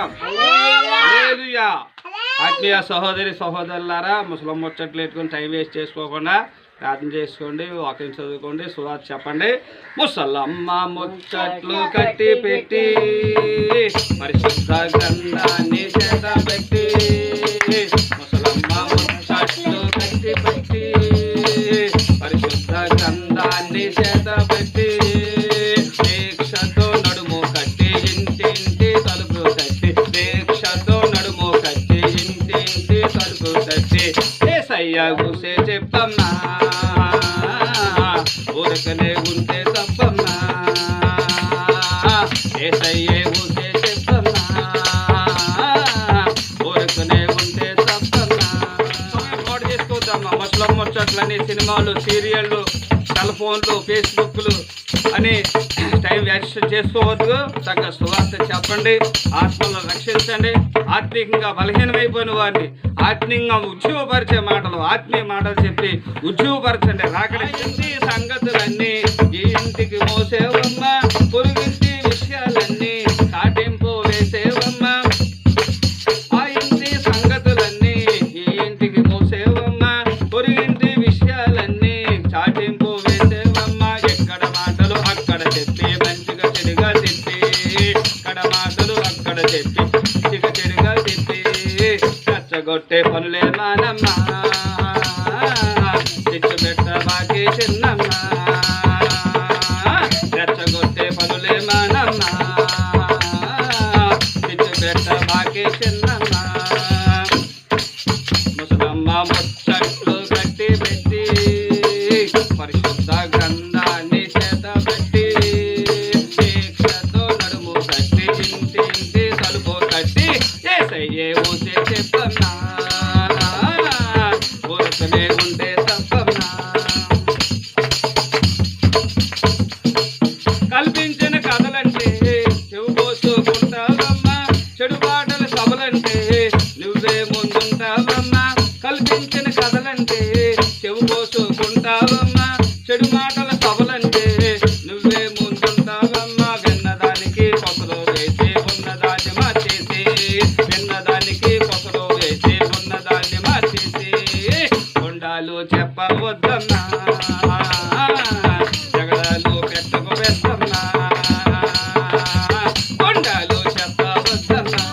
స్తోత్రం. హల్లెలూయా. ఆత్మీయ సహోదరి సహోదరులారా, ముసలం ముచ్చట్లు పెట్టుకుని టైం వేస్ట్ చేసుకోకుండా ప్రార్థన చేసుకోండి, వాక్యం చదువుకోండి, సువార్త చెప్పండి. ముసలమ్మ ముచ్చట్లు కట్టి పెట్టి పరిశుద్ధ గ్రంథాన్ని చేత పెట్టి, ముసలమ్మ ముచ్చట్లు కట్టి పెట్టి పరిశుద్ధ గ్రంథాన్ని చేత పెట్టి, దీక్షతో నడుము కట్టి ఇంటింటి తలుపు తట్టి, దీక్షతో నడుము కట్టి ఇంటింటి తలుపు తట్టి, ఏసయ్య గుసే చెప్పమ్మా, ఊరకనే ఉంటే తప్పమ్మా, ఏసయ్యే గుసే చెప్పమ్మా, ఊరకనే ఉంటే తప్పమ్మా. నోట్ చేసుకోవద్దమ్మా. ముసలం ముచ్చట్లని సినిమాలు, సీరియళ్ళు, సెల్ ఫోన్లు, ఫేస్బుక్లు అని టైం వేస్ట్ చేసుకోవద్దు. తగ్గ సువార్త చెప్పండి, ఆత్మలను రక్షించండి. ఆత్మీయంగా బలహీనమైపోయిన వారిని ఆత్మీయంగా ఉద్యోగపరిచే మాటలు, ఆత్మీయ మాటలు చెప్పి ఉద్యోగపరచండి. రాకడి సంగతులన్నీ ఈ ఇంటికి మోసేవమ్మా, పొరుగింటి విషయాలన్నీ చాటింపు వేసేవమ్మా, ఆ ఇంటి సంగతులన్నీ ఈ ఇంటికి మోసేవమ్మా, పొరుగింటి విషయాలన్నీ చాటింపు వేసేవమ్మా. ఎక్కడ మాటలు అక్కడ చెప్పి మంచిగా చెడుగా తిప్పి, ఎక్కడ మాటలు అక్కడ చెప్పి మంచిగా చెడుగా తిప్పి, రెచ్చగొట్టే పనులే మానమ్మా, చిచ్చు పెట్ట బాకి చిన్నమ్మా, రెచ్చగొట్టే పనులే మానమ్మా, చిచ్చు పెట్ట బాకి చిన్నమ్మా. ముసలమ్మ ముచ్చట్లు కట్టి పెట్టి పరిశుద్ధ గ్రంథాన్ని చేత పెట్టి, దీక్షతో నడుము కట్టి ఇంటింటి తలుపు కట్టి, ఏసయ్యే ఊసే చెప్పన్నా, ఊరకనే ఉంటే తప్పన్నా. కల్పించిన కథలంటే చెవు పోసుకుంటావమ్మా, చెడు పాటల సభలంటే నువ్వే ముందుంటావమ్మా. కల్పించిన కథలంటే చెవు పోసుకుంటావమ్మా, చెడు మాటల సభలంటే నువ్వే ముందుంటావమ్మా. విన్నదానికి కొసలో వేసి ఉన్నదాన్ని మార్చేసి, విన్నదానికి కొసలో వేసి ఉన్నదాన్ని మార్చేసి, కొండాలు చెప్పవద్దమ్మా, జగడాలు పెట్టకు పెద్దమ్మా, కొండాలు చెప్పవద్దమ్మా,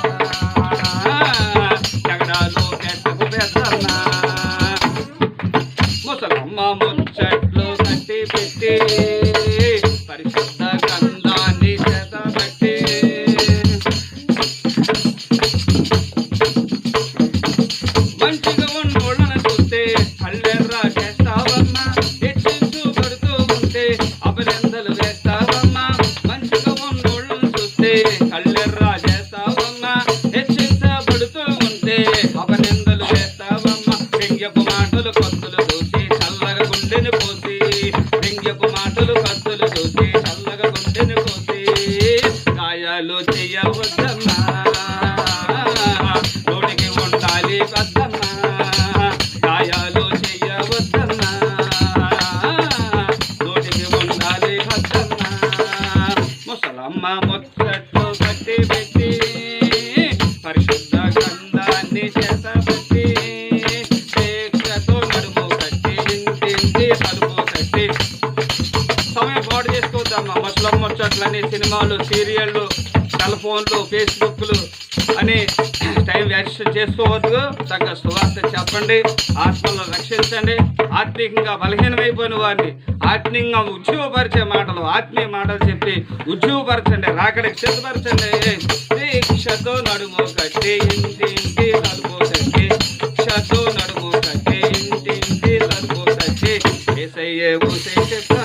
జగడాలు పెట్టకు పెద్దమ్మా. ముసలమ్మ ముచ్చట్లు కట్టి పెట్టి పరిశుద్ధ గ్రంథాన్ని చేత పెట్టి, మంచిగా ఉన్నోళ్ళను చూస్తే కళ్ళెర్రా చేస్తావమ్మా, హెచ్చించు పడుతూ ఉంటే అభినందనలు వేస్తావమ్మా. మంచిగా ఉన్నోళ్ళను చూస్తే కళ్ళెర్రా చేస్తావమ్మా, హెచ్చించబడుతూ ఉంటే అభినందనలు వేస్తావమ్మా. వ్యంగ్యపు మాటలు కత్తులు చూసి చల్లగా గుండెని పోసి, వ్యంగ్యపు మాటలు కత్తులు చూసి చల్లగా గుండెని పోసి, గాయాలు చెయ్యవద్దమ్మా, నోటికి ఉండాలి పెద్దమ్మా, గాయాలు చెయ్యవద్దమ్మా, నోటికి ఉండాలి పెద్దమ్మా. ముసలమ్మ ముచ్చట్లు కట్టి పెట్టి పరిశుద్ధ గ్రంథాన్ని చేత పెట్టి, దీక్షతో నడుము కట్టి ఇంటింటి తలుపు కట్టి. సమయం పాడు చేసుకోవద్దమ్మా. ముసలం ముచ్చట్లని సినిమాలు, సీరియళ్ళు, సెల్ ఫోన్లు, ఫేస్బుక్లు అని టైం వేస్ట్ చేసుకోవద్దు. తగ్గ సువార్త చెప్పండి, ఆత్మలను రక్షించండి. ఆత్మీయంగా బలహీనమైపోయిన వారిని ఆత్మీయంగా ఉద్యోగపరిచే మాటలు, ఆత్మీయ మాటలు చెప్పి ఉద్యోగపరచండి. రాకడికి సిద్ధపరచండి. దీక్షతో నడుము కట్టి ఇంటింటి తలుపు కట్టి, దీక్షతో నడుము కట్టి ఇంటింటి తలుపు కట్టి, ఏసయ్యే ఊసే చెప్ప